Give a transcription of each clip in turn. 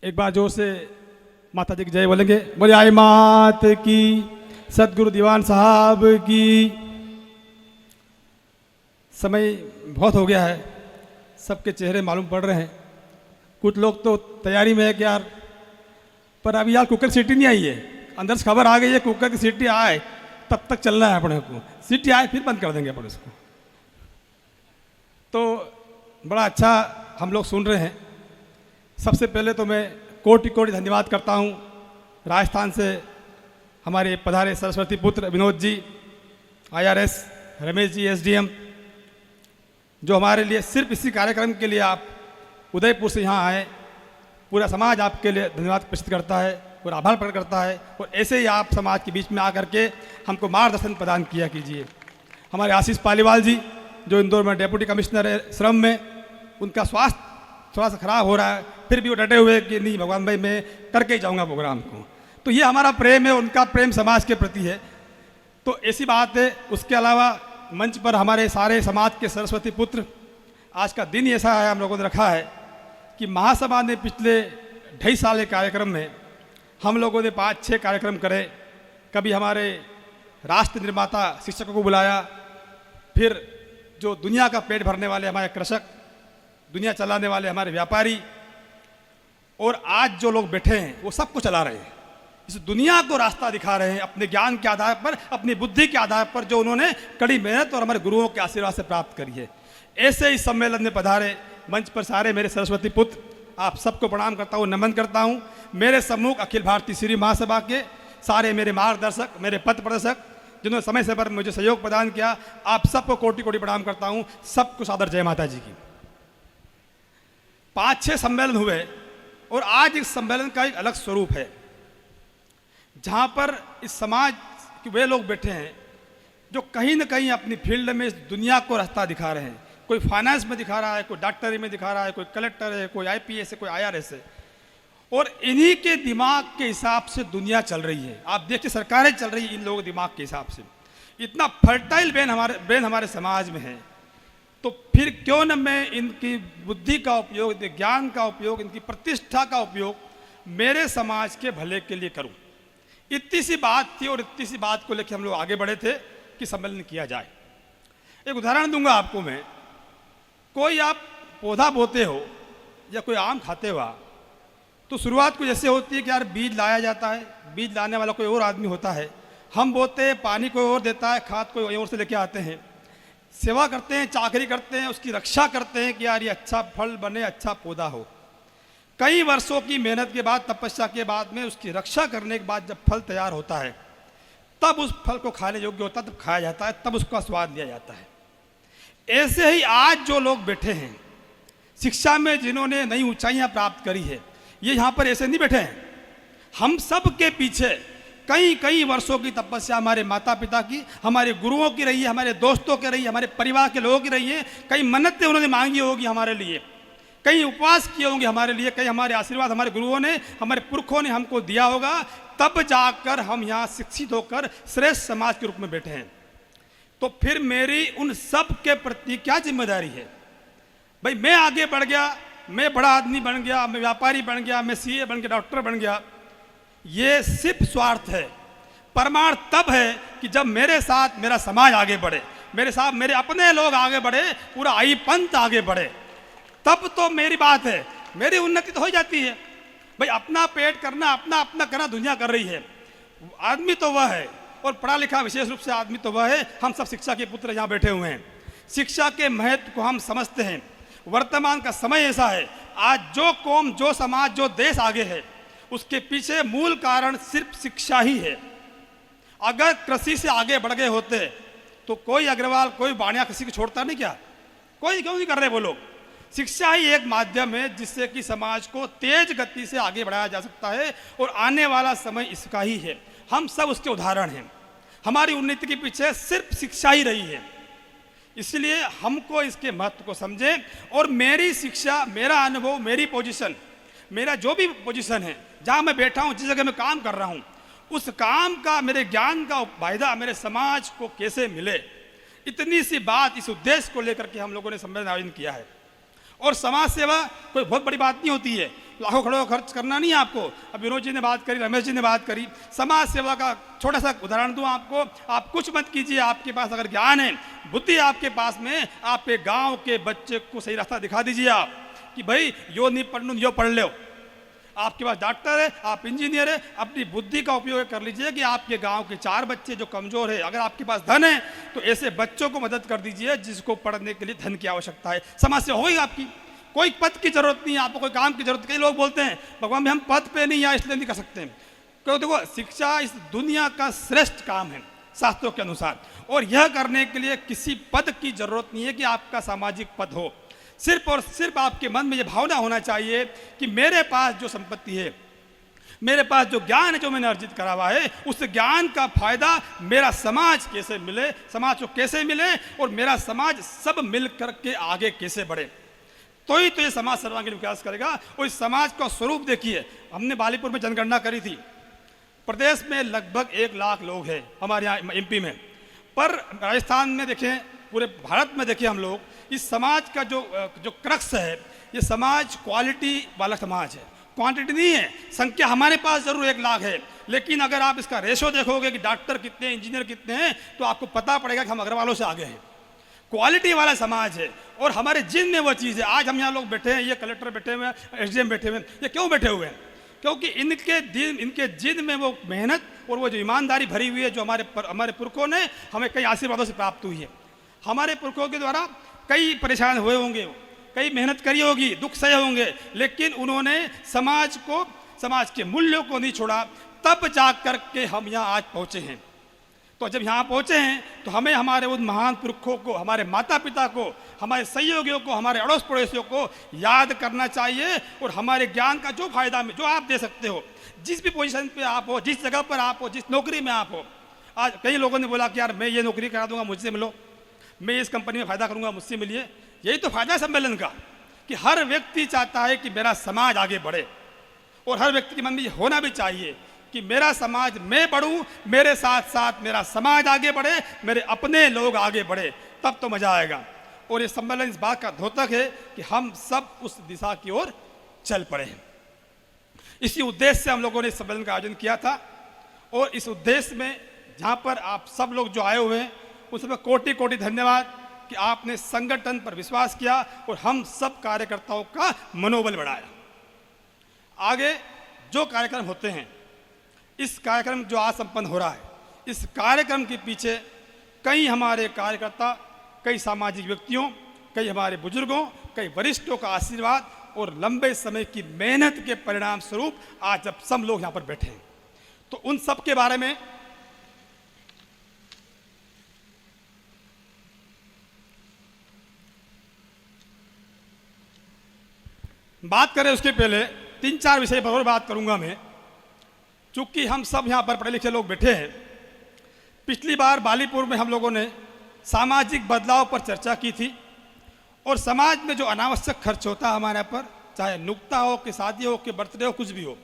एक बार जोर से माता जी की जय बोलेंगे। बोले आई मात की, सदगुरु दीवान साहब की। समय बहुत हो गया है, सबके चेहरे मालूम पड़ रहे हैं। कुछ लोग तो तैयारी में है कि यार, पर अभी यार कुकर सीटी नहीं आई है। अंदर से खबर आ गई है कुकर की सीटी आए तब तक चलना है अपने को, सीटी आए फिर बंद कर देंगे अपन इसको। तो बड़ा अच्छा हम लोग सुन रहे हैं। सबसे पहले तो मैं कोटि कोटि धन्यवाद करता हूँ राजस्थान से हमारे पधारे सरस्वती पुत्र विनोद जी, IRS रमेश जी, SDM, जो हमारे लिए सिर्फ इसी कार्यक्रम के लिए आप उदयपुर से यहाँ आए। पूरा समाज आपके लिए धन्यवाद प्रस्तुत करता है और आभार प्रकट करता है, और ऐसे ही आप समाज के बीच में आकर के हमको मार्गदर्शन प्रदान किया कीजिए। हमारे आशीष पालीवाल जी, जो इंदौर में डेप्यूटी कमिश्नर है श्रम में, उनका स्वास्थ्य थोड़ा सा खराब हो रहा है, फिर भी वो डटे हुए कि नहीं भगवान भाई मैं करके ही जाऊँगा प्रोग्राम को। तो ये हमारा प्रेम है, उनका प्रेम समाज के प्रति है। तो ऐसी बात है। उसके अलावा मंच पर हमारे सारे समाज के सरस्वती पुत्र, आज का दिन ऐसा है हम लोगों ने रखा है कि महासभा ने पिछले 2.5 साल के कार्यक्रम में हम लोगों ने 5-6 कार्यक्रम करे। कभी हमारे राष्ट्र निर्माता शिक्षकों को बुलाया, फिर जो दुनिया का पेट भरने वाले हमारे कृषक, दुनिया चलाने वाले हमारे व्यापारी, और आज जो लोग बैठे हैं वो सब कुछ चला रहे हैं, इस दुनिया को रास्ता दिखा रहे हैं अपने ज्ञान के आधार पर, अपनी बुद्धि के आधार पर, जो उन्होंने कड़ी मेहनत और हमारे गुरुओं के आशीर्वाद से प्राप्त करी है। ऐसे ही सम्मेलन में पधारे मंच पर सारे मेरे सरस्वती पुत्र, आप सबको प्रणाम करता हूँ, नमन करता हूँ। मेरे सम्मुख अखिल भारतीय श्री महासभा के सारे मेरे मार्गदर्शक, मेरे पथ प्रदर्शक, जिन्होंने समय समय पर मुझे सहयोग प्रदान किया, आप सबको कोटि कोटि प्रणाम करता हूँ। सबको सादर जय माता जी की। 5-6 सम्मेलन हुए और आज इस सम्मेलन का एक अलग स्वरूप है, जहाँ पर इस समाज के वे लोग बैठे हैं जो कहीं ना कहीं अपनी फील्ड में इस दुनिया को रास्ता दिखा रहे हैं। कोई फाइनेंस में दिखा रहा है, कोई डॉक्टरी में दिखा रहा है, कोई कलेक्टर है, कोई IPS है, कोई IRS है, और इन्हीं के दिमाग के हिसाब से दुनिया चल रही है। आप देखिए सरकारें चल रही है इन लोगों के दिमाग के हिसाब से। इतना फर्टाइल ब्रेन हमारे समाज में है, तो फिर क्यों न मैं इनकी बुद्धि का उपयोग, इनके ज्ञान का उपयोग, इनकी प्रतिष्ठा का उपयोग मेरे समाज के भले के लिए करूं। इतनी सी बात थी और इतनी सी बात को लेकर हम लोग आगे बढ़े थे कि सम्मेलन किया जाए। एक उदाहरण दूंगा आपको मैं। कोई आप पौधा बोते हो या कोई आम खाते हो, तो शुरुआत कुछ ऐसे होती है कि यार बीज लाया जाता है, बीज लाने वाला कोई और आदमी होता है, हम बोते हैं, पानी कोई और देता है, खाद कोई और से लेके आते हैं, सेवा करते हैं, चाकरी करते हैं, उसकी रक्षा करते हैं कि यार ये अच्छा फल बने, अच्छा पौधा हो। कई वर्षों की मेहनत के बाद, तपस्या के बाद में उसकी रक्षा करने के बाद जब फल तैयार होता है, तब उस फल को खाने योग्य होता है, तब खाया जाता है, तब उसका स्वाद लिया जाता है। ऐसे ही आज जो लोग बैठे हैं शिक्षा में, जिन्होंने नई ऊंचाइयां प्राप्त करी है, ये यहाँ पर ऐसे नहीं बैठे हैं। हम सब के पीछे कई वर्षों की तपस्या हमारे माता पिता की, हमारे गुरुओं की रही है, हमारे दोस्तों की रही है, हमारे परिवार के लोगों की रही है। कई मन्नतें उन्होंने मांगी होगी हमारे लिए, कई उपवास किए होंगे हमारे लिए, कई हमारे आशीर्वाद हमारे गुरुओं ने, हमारे पुरखों ने हमको दिया होगा, तब जाकर हम यहाँ शिक्षित होकर श्रेष्ठ समाज के रूप में बैठे हैं। तो फिर मेरी उन सब के प्रति क्या जिम्मेदारी है? भाई मैं आगे बढ़ गया, मैं बड़ा आदमी बन गया, मैं व्यापारी बन गया, मैं CA बन गया, डॉक्टर बन गया, ये सिर्फ स्वार्थ है। प्रमाण तब है कि जब मेरे साथ मेरा समाज आगे बढ़े, मेरे साथ मेरे अपने लोग आगे बढ़े, पूरा आई पंथ आगे बढ़े, तब तो मेरी बात है, मेरी उन्नति तो हो जाती है। भाई अपना पेट करना, अपना अपना करना दुनिया कर रही है। आदमी तो वह है, और पढ़ा लिखा विशेष रूप से आदमी तो वह है। हम सब शिक्षा के पुत्र यहाँ बैठे हुए हैं, शिक्षा के महत्व को हम समझते हैं। वर्तमान का समय ऐसा है, आज जो कौम, जो समाज, जो देश आगे है, उसके पीछे मूल कारण सिर्फ शिक्षा ही है। अगर कृषि से आगे बढ़ गए होते तो कोई अग्रवाल, कोई बाणिया कृषि को छोड़ता नहीं क्या? कोई क्यों नहीं कर रहे वो लोग? शिक्षा ही एक माध्यम है जिससे कि समाज को तेज गति से आगे बढ़ाया जा सकता है, और आने वाला समय इसका ही है। हम सब उसके उदाहरण हैं। हमारी उन्नति के पीछे सिर्फ शिक्षा ही रही है, इसलिए हमको इसके महत्व को समझें। और मेरी शिक्षा, मेरा अनुभव, मेरी पोजीशन, मेरा जो भी पोजीशन है, जहाँ मैं बैठा हूँ, जिस जगह मैं काम कर रहा हूँ, उस काम का, मेरे ज्ञान का फायदा मेरे समाज को कैसे मिले, इतनी सी बात, इस उद्देश्य को लेकर के हम लोगों ने सम्मेलन आयोजन किया है। और समाज सेवा कोई बहुत बड़ी बात नहीं होती है। लाखों करोड़ों खर्च करना नहीं है आपको। अब विनोद जी ने बात करी, रमेश जी ने बात करी, समाज सेवा का छोटा सा उदाहरण दूं आपको। आप कुछ मत कीजिए, आपके पास अगर ज्ञान है, बुद्धि आपके पास में, आपके गांव के बच्चे को सही रास्ता दिखा दीजिए आप कि भाई यो नहीं पढ़ यो पढ़ लो। आपके पास डॉक्टर है, आप इंजीनियर है, अपनी बुद्धि का उपयोग कर लीजिए कि आपके गांव के 4 बच्चे जो कमजोर है, अगर आपके पास धन है तो ऐसे बच्चों को मदद कर दीजिए जिसको पढ़ने के लिए धन की आवश्यकता है। समाज से होगी आपकी, कोई पद की जरूरत नहीं है आपको, कोई काम की जरूरत। कई लोग बोलते हैं भगवान में हम पद पे नहीं या इसलिए नहीं कर सकते। क्योंकि देखो शिक्षा इस दुनिया का श्रेष्ठ काम है शास्त्रों के अनुसार, और यह करने के लिए किसी पद की जरूरत नहीं है कि आपका सामाजिक पद हो। सिर्फ और सिर्फ आपके मन में यह भावना होना चाहिए कि मेरे पास जो संपत्ति है, मेरे पास जो ज्ञान है जो मैंने अर्जित करा हुआ है, उस ज्ञान का फायदा मेरा समाज कैसे मिले, समाज को कैसे मिले, और मेरा समाज सब मिल करके आगे कैसे बढ़े, तो ही तो ये समाज सर्वांगीण विकास करेगा। और इस समाज का स्वरूप देखिए, हमने बालीपुर में जनगणना करी थी, प्रदेश में लगभग 1 लाख लोग हैं हमारे यहाँ एमपी में, पर राजस्थान में देखें, पूरे भारत में देखें हम लोग, इस समाज का जो क्रक्स है, ये समाज क्वालिटी वाला समाज है, क्वांटिटी नहीं है। संख्या हमारे पास जरूर 1 लाख है, लेकिन अगर आप इसका रेशो देखोगे कि डॉक्टर कितने, इंजीनियर कितने हैं, तो आपको पता पड़ेगा कि हम अग्रवालों से आगे हैं। क्वालिटी वाला समाज है, और हमारे जिन में वो चीज़ है। आज हम यहाँ लोग बैठे हैं, ये कलेक्टर बैठे हुए हैं, एसडीएम बैठे हुए हैं, ये क्यों बैठे हुए हैं? क्योंकि इनके जिन में वो मेहनत और वो जो ईमानदारी भरी हुई है, जो हमारे पुरखों ने हमें कई आशीर्वादों से प्राप्त हुई है। हमारे पुरखों के द्वारा कई परेशान हुए होंगे, कई मेहनत करी होगी, दुख सहे होंगे, लेकिन उन्होंने समाज के मूल्यों को नहीं छोड़ा, तब जा कर के हम यहाँ आज पहुँचे हैं। तो जब यहाँ पहुँचे हैं तो हमें हमारे उन महान पुरखों को, हमारे माता पिता को, हमारे सहयोगियों को, हमारे अड़ोस पड़ोसियों को याद करना चाहिए, और हमारे ज्ञान का जो फायदा जो आप दे सकते हो, जिस भी पोजीशन पे आप हो, जिस जगह पर आप हो, जिस नौकरी में आप हो। आज कई लोगों ने बोला कि यार मैं ये नौकरी करा दूंगा, मुझसे मिलो, मैं इस कंपनी में फ़ायदा करूंगा, मुझसे मिलिए। यही तो फायदा है सम्मेलन का, कि हर व्यक्ति चाहता है कि मेरा समाज आगे बढ़े, और हर व्यक्ति के मन में ये होना भी चाहिए कि मेरा समाज, मैं बढ़ूं, मेरे साथ साथ मेरा समाज आगे बढ़े, मेरे अपने लोग आगे बढ़े, तब तो मजा आएगा। और ये सम्मेलन इस बात का द्योतक है कि हम सब उस दिशा की ओर चल पड़े हैं। इसी उद्देश्य से हम लोगों ने इस सम्मेलन का आयोजन किया था, और इस उद्देश्य में जहाँ पर आप सब लोग जो आए हुए हैं, उन सब कोटि कोटि धन्यवाद कि आपने संगठन पर विश्वास किया और हम सब कार्यकर्ताओं का मनोबल बढ़ाया। आगे जो कार्यक्रम होते हैं, इस कार्यक्रम जो आज संपन्न हो रहा है, इस कार्यक्रम के पीछे कई हमारे कार्यकर्ता, कई सामाजिक व्यक्तियों, कई हमारे बुजुर्गों, कई वरिष्ठों का आशीर्वाद और लंबे समय की मेहनत के परिणाम स्वरूप आज जब सब लोग यहाँ पर बैठे हैं, तो उन सब के बारे में बात करें उसके पहले 3-4 विषय पर और बात करूंगा मैं, चूंकि हम सब यहाँ पर पढ़े लिखे लोग बैठे हैं। पिछली बार बालीपुर में हम लोगों ने सामाजिक बदलाव पर चर्चा की थी, और समाज में जो अनावश्यक खर्च होता है हमारे पर, चाहे नुक्ता हो, कि शादी हो, कि बर्थडे हो, कुछ भी हो,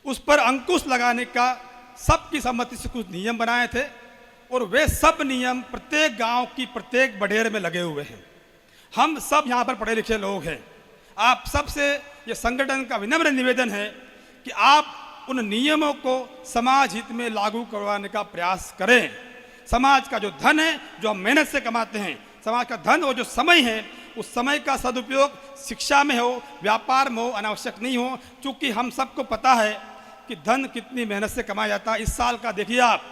उस पर अंकुश लगाने का सबकी सहमति से कुछ नियम बनाए थे, और वे सब नियम प्रत्येक गांव की प्रत्येक बडेर में लगे हुए हैं। हम सब यहाँ पर पढ़े लिखे लोग हैं। आप सबसे ये संगठन का विनम्र निवेदन है कि आप उन नियमों को समाज हित में लागू करवाने का प्रयास करें। समाज का जो धन है, जो हम मेहनत से कमाते हैं, समाज का धन और जो समय है, उस समय का सदुपयोग शिक्षा में हो, व्यापार में हो, अनावश्यक नहीं हो। चूँकि हम सबको पता है कि धन कितनी मेहनत से कमाया जाता है। इस साल का देखिए आप,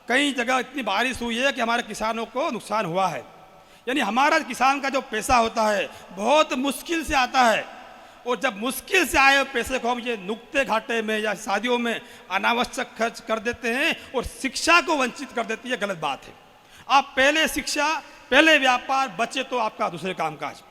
कई जगह इतनी बारिश हुई है कि हमारे किसानों को नुकसान हुआ है। यानी हमारा किसान का जो पैसा होता है बहुत मुश्किल से आता है, और जब मुश्किल से आए पैसे को हम ये नुक्ते घाटे में या शादियों में अनावश्यक खर्च कर देते हैं और शिक्षा को वंचित कर देती है, गलत बात है। आप पहले शिक्षा, पहले व्यापार, बचे तो आपका दूसरे कामकाज।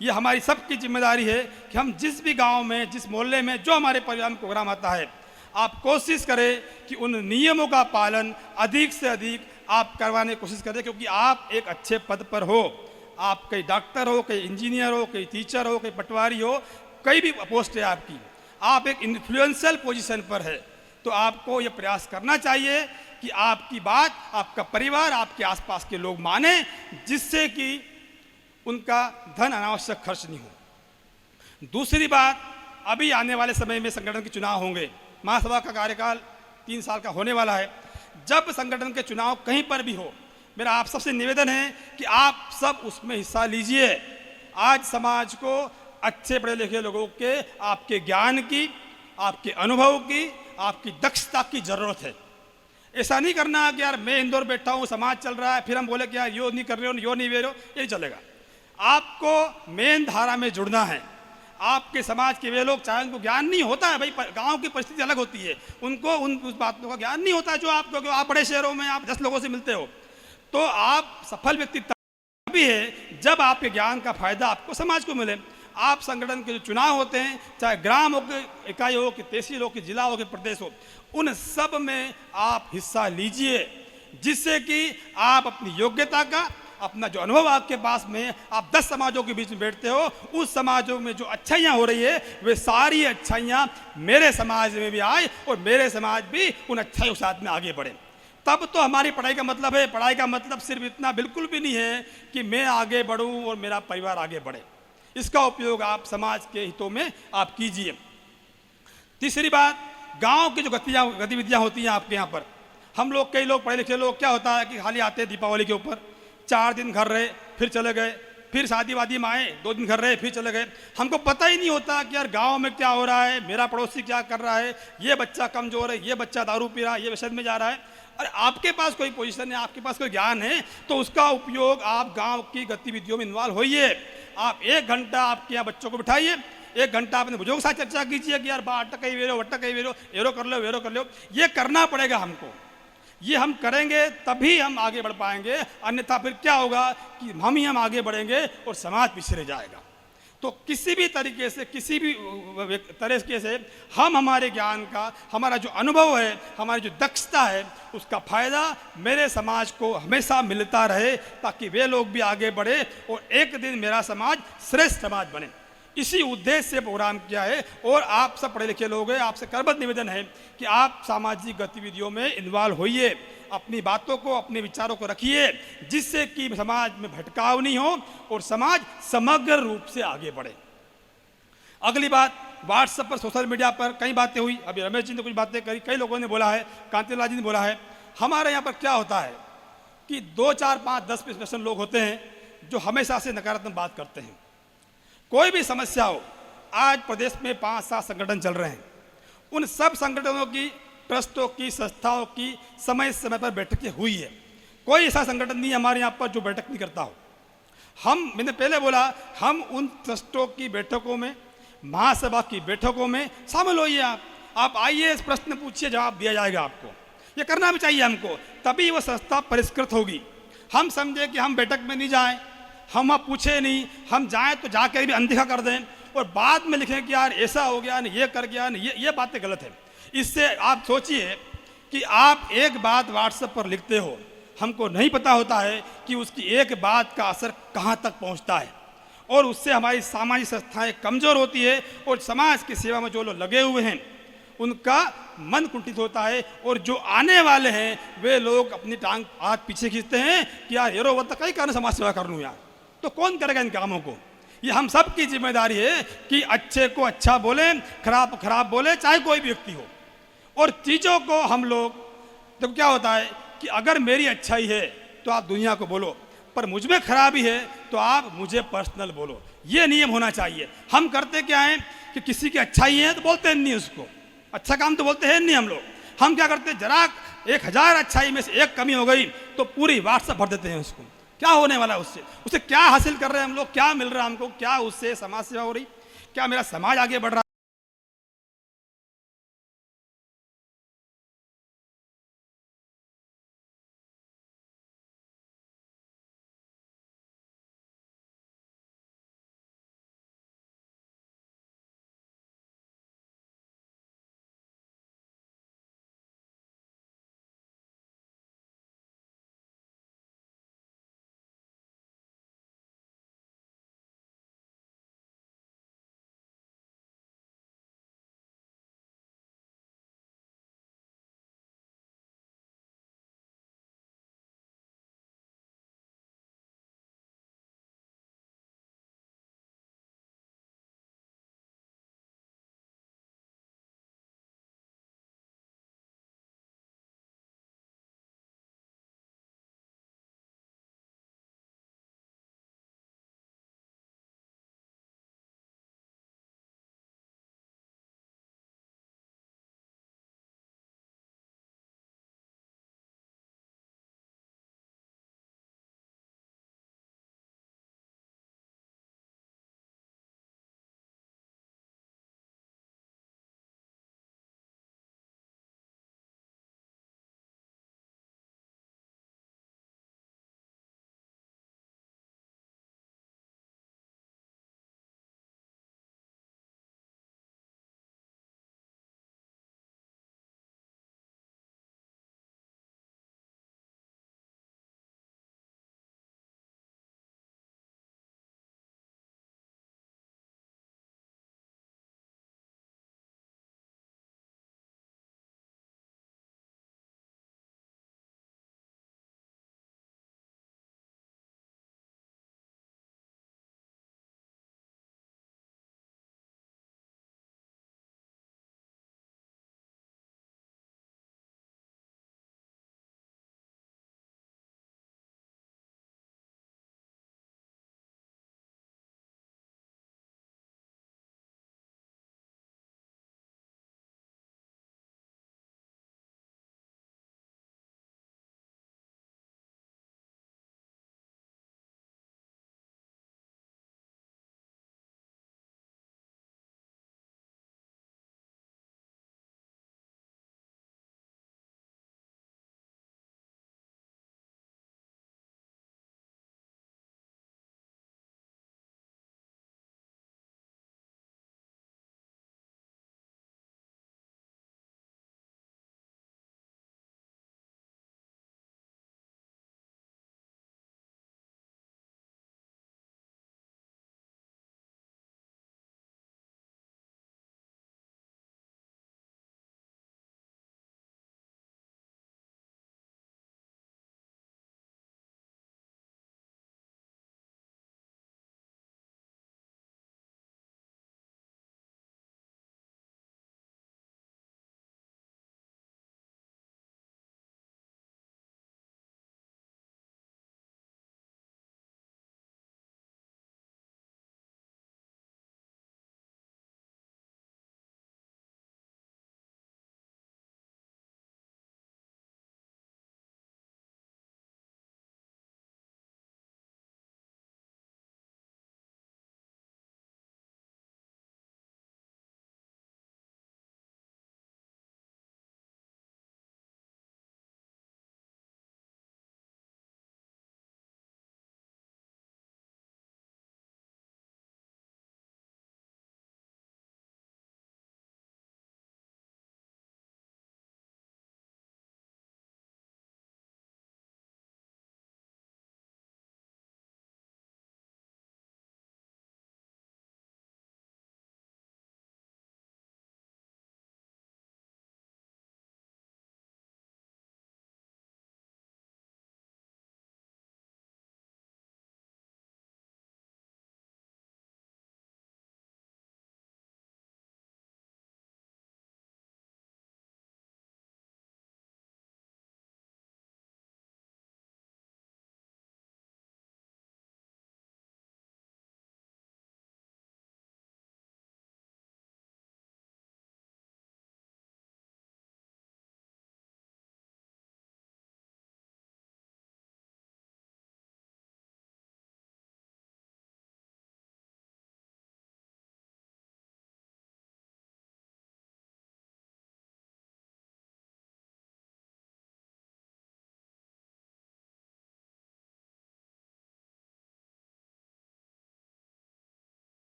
ये हमारी सबकी जिम्मेदारी है कि हम जिस भी गांव में, जिस मोहल्ले में जो हमारे परिवार में प्रोग्राम आता है, आप कोशिश करें कि उन नियमों का पालन अधिक से अधिक आप करवाने की कोशिश करें, क्योंकि आप एक अच्छे पद पर हो। आप कई डॉक्टर हो, कई इंजीनियर हो, कई टीचर हो, कई पटवारी हो, कई भी पोस्ट है आपकी, आप एक इन्फ्लुएंशियल पोजीशन पर है। तो आपको ये प्रयास करना चाहिए कि आपकी बात आपका परिवार, आपके आसपास के लोग माने, जिससे कि उनका धन अनावश्यक खर्च नहीं हो। दूसरी बात अभी आने वाले समय में संगठन के चुनाव होंगे, महासभा का कार्यकाल 3 साल का होने वाला है। जब संगठन के चुनाव कहीं पर भी हो, मेरा आप सबसे निवेदन है कि आप सब उसमें हिस्सा लीजिए। आज समाज को अच्छे पढ़े लिखे लोगों के, आपके ज्ञान की, आपके अनुभव की, आपकी दक्षता की जरूरत है। ऐसा नहीं करना कि यार मैं इंदौर बैठा हूँ, समाज चल रहा है, फिर हम बोले कि यार यो नहीं कर रहे हो, यो नहीं दे रहे हो, यही चलेगा। आपको मेन धारा में जुड़ना है। आपके समाज के वे लोग, चाहे उनको ज्ञान नहीं होता है, भाई गांव की परिस्थिति अलग होती है, उनको उस बातों का ज्ञान नहीं होता जो आपको, क्योंकि आप बड़े शहरों में आप 10 लोगों से मिलते हो। तो आप सफल व्यक्ति तभी है जब आपके ज्ञान का फायदा आपको समाज को मिले। आप संगठन के जो चुनाव होते हैं, चाहे ग्राम हो के इकाई हो कि तहसील हो कि जिला हो कि प्रदेश हो, उन सब में आप हिस्सा लीजिए, जिससे कि आप अपनी योग्यता का, अपना जो अनुभव आपके पास में, आप 10 समाजों के बीच में बैठते हो, उस समाजों में जो अच्छाइयाँ हो रही है वे सारी अच्छाइयाँ मेरे समाज में भी आए और मेरे समाज भी उन अच्छाइयों के साथ में आगे बढ़े। तब तो हमारी पढ़ाई का मतलब है। पढ़ाई का मतलब सिर्फ इतना बिल्कुल भी नहीं है कि मैं आगे बढ़ूं और मेरा परिवार आगे बढ़े। इसका उपयोग आप समाज के हितों में आप कीजिए। तीसरी बात, गांव की जो गतिविधियां होती हैं आपके यहाँ पर, हम लोग, कई लोग पढ़े लिखे लोग, क्या होता है कि खाली आते हैं दीपावली के ऊपर, 4 दिन घर रहे फिर चले गए, फिर शादी वादी में आए 2 दिन घर रहे फिर चले गए। हमको पता ही नहीं होता कि यार गांव में क्या हो रहा है, मेरा पड़ोसी क्या कर रहा है, ये बच्चा कमजोर है, ये बच्चा दारू पी रहा है, ये विषद में जा रहा है। अरे आपके पास कोई पोजीशन है, आपके पास कोई ज्ञान है, तो उसका उपयोग आप गांव की गतिविधियों में इन्वॉल्व होइए। आप 1 घंटा आपके यहाँ बच्चों को बिठाइए, 1 घंटा अपने बुजुर्गों के साथ चर्चा कीजिए कि यार बाटा कहीं वेरो, वट्टा कहीं वेरो, एरो कर लो, वेरो कर लो। ये करना पड़ेगा हमको। ये हम करेंगे तभी हम आगे बढ़ पाएंगे, अन्यथा फिर क्या होगा कि हम आगे बढ़ेंगे और समाज पिछड़े जाएगा। तो किसी भी तरीके से, किसी भी तरीके से हम हमारे ज्ञान का, हमारा जो अनुभव है, हमारी जो दक्षता है, उसका फायदा मेरे समाज को हमेशा मिलता रहे, ताकि वे लोग भी आगे बढ़े और एक दिन मेरा समाज श्रेष्ठ समाज बने। इसी उद्देश्य से प्रोग्राम किया है। और आप सब पढ़े लिखे लोग हैं, आपसे करबद्ध निवेदन है कि आप सामाजिक गतिविधियों में इन्वॉल्व होइए, अपनी बातों को, अपने विचारों को रखिए, जिससे कि समाज में भटकाव नहीं हो और समाज समग्र रूप से आगे बढ़े। अगली बात, व्हाट्सएप पर, सोशल मीडिया पर कई बातें हुई। अभी रमेश जी ने कुछ बातें करी, कई लोगों ने बोला है, कांतिलाल जी ने बोला है। हमारे यहाँ पर क्या होता है कि 2, 4, 5, 10% लोग होते हैं जो हमेशा से नकारात्मक बात करते हैं। कोई भी समस्या हो, आज प्रदेश में 5-7 संगठन चल रहे हैं, उन सब संगठनों की, ट्रस्टों की, संस्थाओं की समय समय पर बैठकें हुई है। कोई ऐसा संगठन नहीं हमारे यहाँ पर जो बैठक नहीं करता हो। मैंने पहले बोला, हम उन ट्रस्टों की बैठकों में, महासभा की बैठकों में शामिल होइए। आप आइए, प्रश्न पूछिए, जवाब दिया जाएगा आपको। ये करना भी चाहिए हमको, तभी वो संस्था परिष्कृत होगी। हम समझे कि हम बैठक में नहीं जाएं, हम आप पूछे नहीं, हम जाएं तो जाकर भी अनदेखा कर दें और बाद में लिखें कि यार ऐसा हो गया, ये कर गया, ये बातें गलत है। इससे आप सोचिए कि आप एक बात व्हाट्सएप पर लिखते हो, हमको नहीं पता होता है कि उसकी एक बात का असर कहाँ तक पहुँचता है, और उससे हमारी सामाजिक संस्थाएं कमज़ोर होती है और समाज की सेवा में जो लोग लगे हुए हैं उनका मन कुंठित होता है, और जो आने वाले हैं वे लोग अपनी टांग हाथ पीछे खींचते हैं कि यार ये रोवत कई कारण समाज सेवा कर लूँ यार, तो कौन करेगा इन कामों को। ये हम सब की जिम्मेदारी है कि अच्छे को अच्छा बोले, खराब खराब बोले, चाहे कोई भी व्यक्ति हो। और चीज़ों को हम लोग, तो क्या होता है कि अगर मेरी अच्छाई है तो आप दुनिया को बोलो, पर मुझ में खराबी है तो आप मुझे पर्सनल बोलो। ये नियम होना चाहिए। हम करते क्या हैं कि किसी की अच्छाई है तो बोलते हैं नहीं, उसको अच्छा काम तो बोलते हैं नहीं हम लोग। हम क्या करते हैं, जरा 1000 अच्छाई में से एक कमी हो गई तो पूरी व्हाट्सएप भर देते हैं उसको। क्या होने वाला है उससे क्या हासिल कर रहे हैं हम लोग, क्या मिल रहा है हमको, क्या उससे समाज सेवा हो रही, क्या मेरा समाज आगे बढ़ रहा